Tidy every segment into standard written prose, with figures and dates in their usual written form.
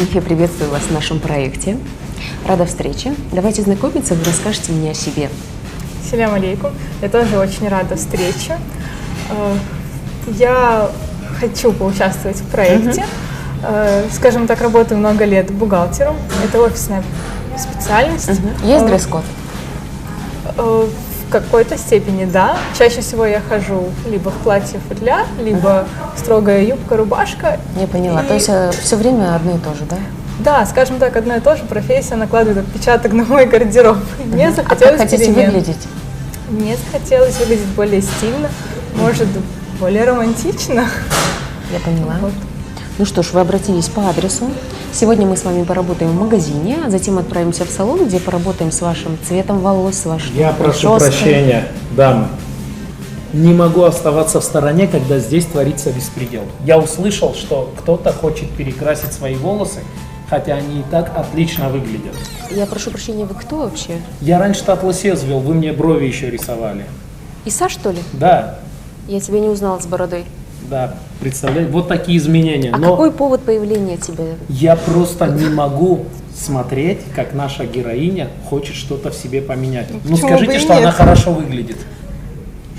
Я приветствую вас в нашем проекте. Рада встрече. Давайте знакомиться, вы расскажете мне о себе. Салям алейкум. Я тоже очень рада встрече. Я хочу поучаствовать в проекте. Скажем так, работаю много лет бухгалтером. Это офисная специальность. Есть дресс-код? В какой-то степени, да. Чаще всего я хожу либо в платье-футляр, либо строгая юбка, рубашка. Я поняла. То есть все время одно и то же, да? Да, скажем так, одно и то же. Профессия накладывает отпечаток на мой гардероб. Мне А захотелось как хотите перемен. выглядеть? Мне захотелось выглядеть более стильно, может, более романтично. Я поняла. Вот. Ну что ж, вы обратились по адресу. Сегодня мы с вами поработаем в магазине, а затем отправимся в салон, где поработаем с вашим цветом волос, с вашей Я прошу прической. прощения, дамы. Не могу оставаться в стороне, когда здесь творится беспредел. Я услышал, что кто-то хочет перекрасить свои волосы, хотя они и так отлично выглядят. Я прошу прощения, вы кто вообще? Я раньше-то от лысец вел, вы мне брови еще рисовали. Иса, что ли? Да, Я тебя не узнала с бородой. да, представляете, вот такие изменения. А Но какой повод появления тебя? я просто не могу смотреть, как наша героиня хочет что-то в себе поменять. Ну почему бы скажите, и что она нет? хорошо выглядит.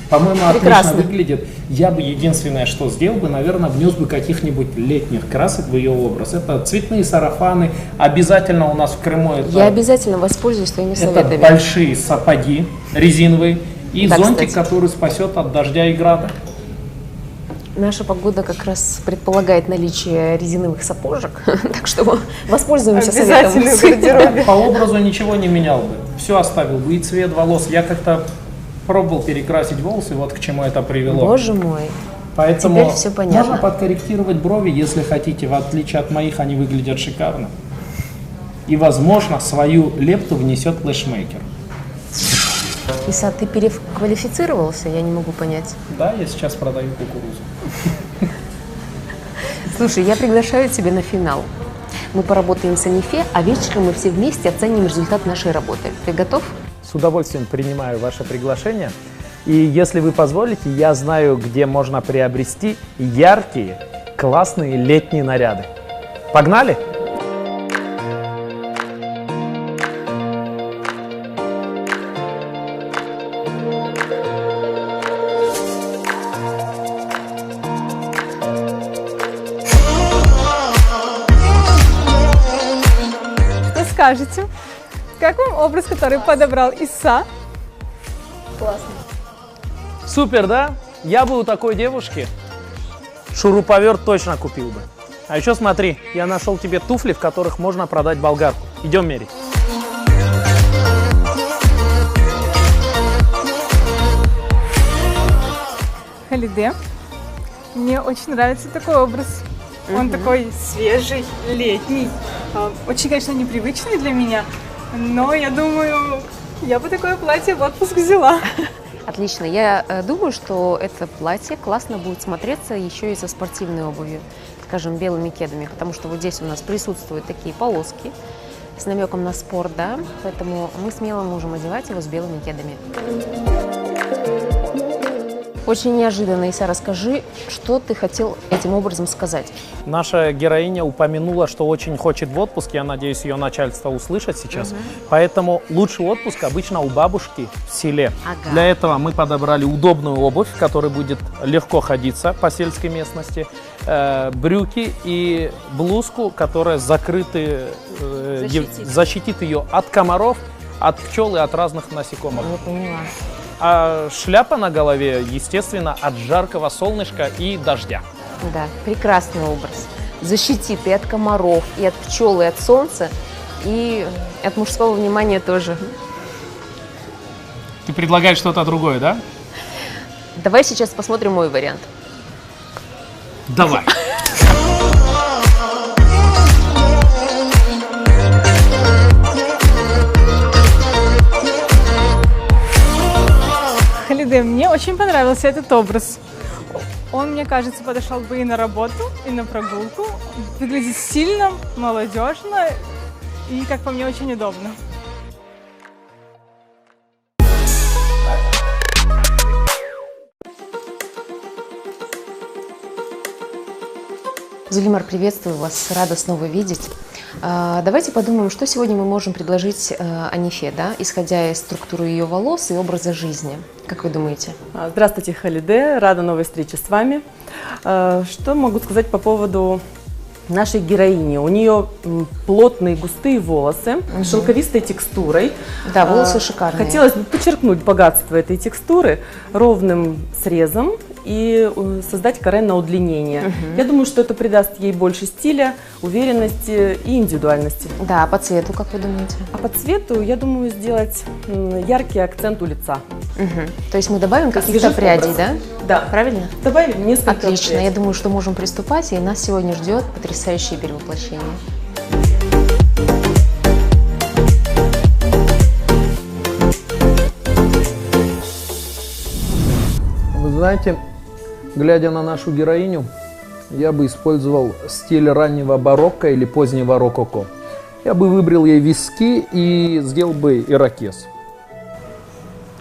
По-моему, Прекрасно. отлично выглядит. Я бы единственное, что сделал бы, наверное, внес бы каких-нибудь летних красок в ее образ. Это цветные сарафаны. Обязательно у нас в Крыму это, Я обязательно воспользуюсь твоими это советами. большие сапоги резиновые и Да, зонтик, кстати. который спасет от дождя и града. Наша погода как раз предполагает наличие резиновых сапожек, так что воспользуемся советом. Обязательно в гардеробе. По образу ничего не менял бы. Все оставил бы, и цвет волос. Я как-то пробовал перекрасить волосы, вот к чему это привело. Боже мой. Поэтому теперь всё понятно. можно подкорректировать брови, если хотите. В отличие от моих, они выглядят шикарно. И, возможно, свою лепту внесет флешмейкер. Иса, ты переквалифицировался? Я не могу понять. Да, я сейчас продаю кукурузу. Слушай, я приглашаю тебя на финал. Мы поработаем с Анифе, а вечером мы все вместе оценим результат нашей работы. Ты готов? С удовольствием принимаю ваше приглашение. И если вы позволите, я знаю, где можно приобрести яркие, классные летние наряды. Погнали! Что скажете? Как вам образ, который подобрал Иса? Супер, да? Я бы у такой девушки шуруповерт точно купил бы. А еще смотри, я нашел тебе туфли, в которых можно продать болгарку. Идем мерить. Халиде. Мне очень нравится такой образ. Он такой свежий, летний. Очень, конечно, непривычный для меня, но я думаю, я бы такое платье в отпуск взяла. Отлично. Я думаю, что это платье классно будет смотреться еще и со спортивной обувью, скажем, белыми кедами, потому что вот здесь у нас присутствуют такие полоски с намеком на спорт, да, поэтому мы смело можем одевать его с белыми кедами. Очень неожиданно, Иса, расскажи, что ты хотел этим образом сказать? Наша героиня упомянула, что очень хочет в отпуск. Я надеюсь, ее начальство услышит сейчас. Поэтому лучший отпуск обычно у бабушки в селе. Ага. Для этого мы подобрали удобную обувь, в которой будет легко ходиться по сельской местности, брюки и блузку, которая защитит ее от комаров, от пчел и от разных насекомых. Я поняла. А шляпа на голове, естественно, от жаркого солнышка и дождя. Да, прекрасный образ. Защитит и от комаров, и от пчел, и от солнца, и от мужского внимания тоже. Ты предлагаешь что-то другое, да? Давай сейчас посмотрим мой вариант. Давай. Халиде, мне очень понравился этот образ. Он, мне кажется, подошел бы и на работу, и на прогулку. Выглядит стильно, молодежно и, как по мне, очень удобно. Зулимар, приветствую вас, рада снова видеть. Давайте подумаем, что сегодня мы можем предложить Анифе, да, исходя из структуры ее волос и образа жизни. Как вы думаете? Здравствуйте, Халиде, рада новой встрече с вами. Что могу сказать по поводу нашей героини? У нее плотные густые волосы с шелковистой текстурой. Да, волосы шикарные. Хотелось бы подчеркнуть богатство этой текстуры ровным срезом и создать каре на удлинение. Я думаю, что это придаст ей больше стиля, уверенности и индивидуальности. Да, а по цвету, как вы думаете? А по цвету, я думаю, сделать яркий акцент у лица. То есть мы добавим каких-то Свежих прядей, образов. да? Да. Правильно? Добавим несколько Отлично. прядей. Я думаю, что можем приступать, и нас сегодня ждет потрясающее перевоплощение. Вы знаете, глядя на нашу героиню, я бы использовал стиль раннего барокко или позднего рококо. Я бы выбрал ей виски и сделал бы ирокез.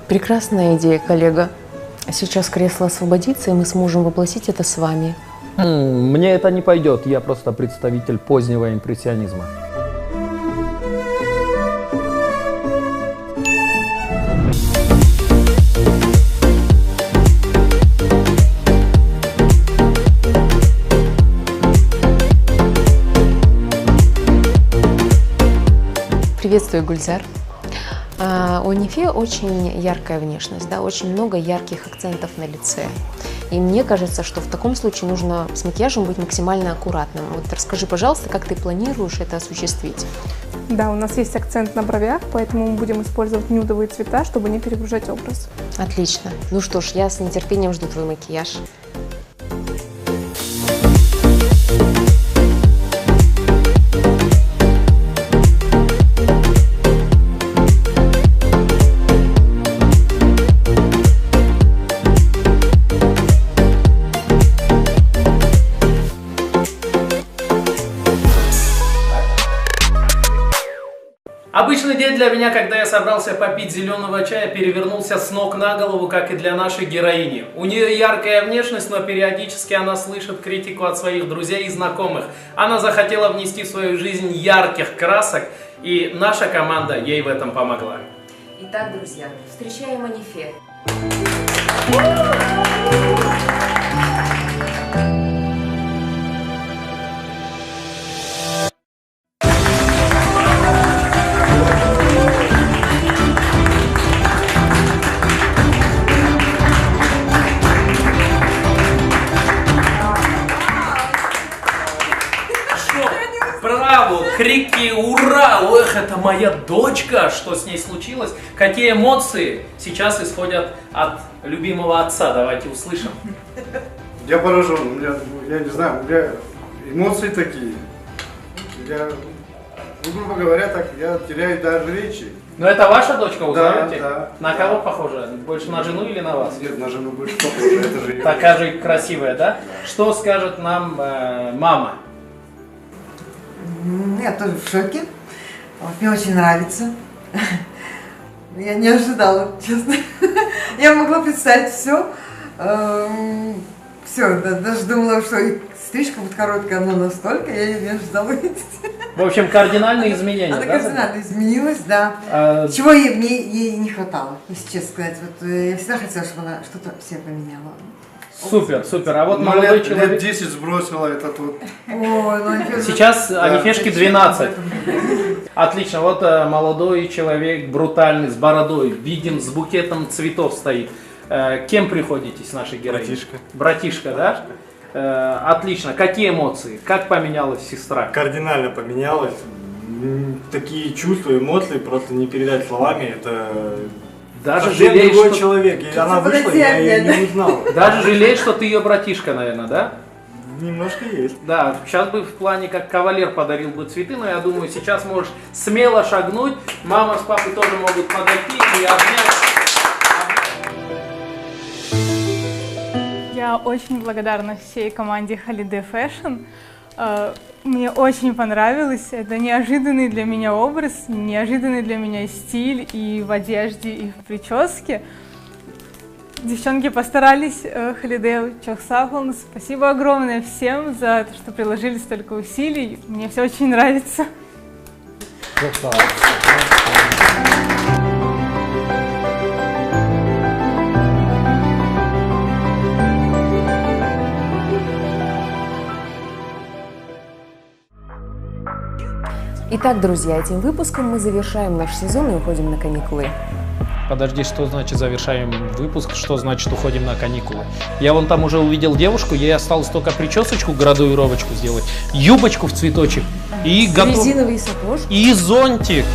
Прекрасная идея, коллега. Сейчас кресло освободится, и мы сможем воплотить это с вами. Мне это не пойдет, я просто представитель позднего импрессионизма. Приветствую, Гульзар. У Анифе очень яркая внешность, да, очень много ярких акцентов на лице. И мне кажется, что в таком случае нужно с макияжем быть максимально аккуратным. Вот расскажи, пожалуйста, как ты планируешь это осуществить? Да, у нас есть акцент на бровях, поэтому мы будем использовать нюдовые цвета, чтобы не перегружать образ. Отлично. Ну что ж, я с нетерпением жду твой макияж. Обычный день для меня, когда я собрался попить зеленого чая, перевернулся с ног на голову, как и для нашей героини. У нее яркая внешность, но периодически она слышит критику от своих друзей и знакомых. Она захотела внести в свою жизнь ярких красок, и наша команда ей в этом помогла. Итак, друзья, встречаем Анифе. Браво! Крики «Ура! Эх, это моя дочка!» Что с ней случилось? Какие эмоции сейчас исходят от любимого отца? Давайте услышим. Я поражен, я не знаю, у меня эмоции такие. Грубо говоря, так, я теряю даже речи. Ну это ваша дочка, узнаете? Да. На кого похожа? Больше на жену или на вас? Нет, на жену больше похоже, это же ее. Такая же красивая, да? Что скажет нам мама? Я тоже в шоке. Вот, мне очень нравится. Я не ожидала, честно. Я могла представить все. Все, даже думала, что стрижка будет короткая, но настолько я не ожидала видеть. В общем, кардинальные изменения, Она да? кардинально изменилась, да. Чего ей не хватало, если честно сказать. Вот, я всегда хотела, чтобы она что-то все поменяла. Супер, супер. А вот Ну, молодой лет человек... 10 сбросила этот вот. Ой, ну, Сейчас Анифешке 12. Отлично, вот молодой человек, брутальный, с бородой, видим, с букетом цветов стоит. Кем приходитесь нашей героине? Братишка. Братишка, да? Отлично. Какие эмоции? Как поменялась сестра? Кардинально поменялось. Такие чувства, эмоции просто не передать словами. Это Даже совсем жалеешь, другой что... человек. И она вышла, я ее не узнал. Даже жалеешь, что ты ее братишка, наверное, да? Немножко есть. Да, сейчас бы в плане, как кавалер подарил бы цветы, но я думаю, сейчас можешь смело шагнуть. Мама с папой тоже могут подойти и обнять. Я очень благодарна всей команде Holiday Fashion. Мне очень понравилось. Это неожиданный для меня образ, неожиданный для меня стиль и в одежде, и в прическе. Девчонки постарались, Holiday Чохсахун. Спасибо огромное всем за то, что приложили столько усилий. Мне все очень нравится. Çok sağ ol. Итак, друзья, этим выпуском мы завершаем наш сезон и уходим на каникулы. Подожди, что значит завершаем выпуск, что значит уходим на каникулы? Я вон там уже увидел девушку, ей осталось только причесочку, градуировочку сделать, юбочку в цветочек и готов... Резиновые сапожки. И зонтик.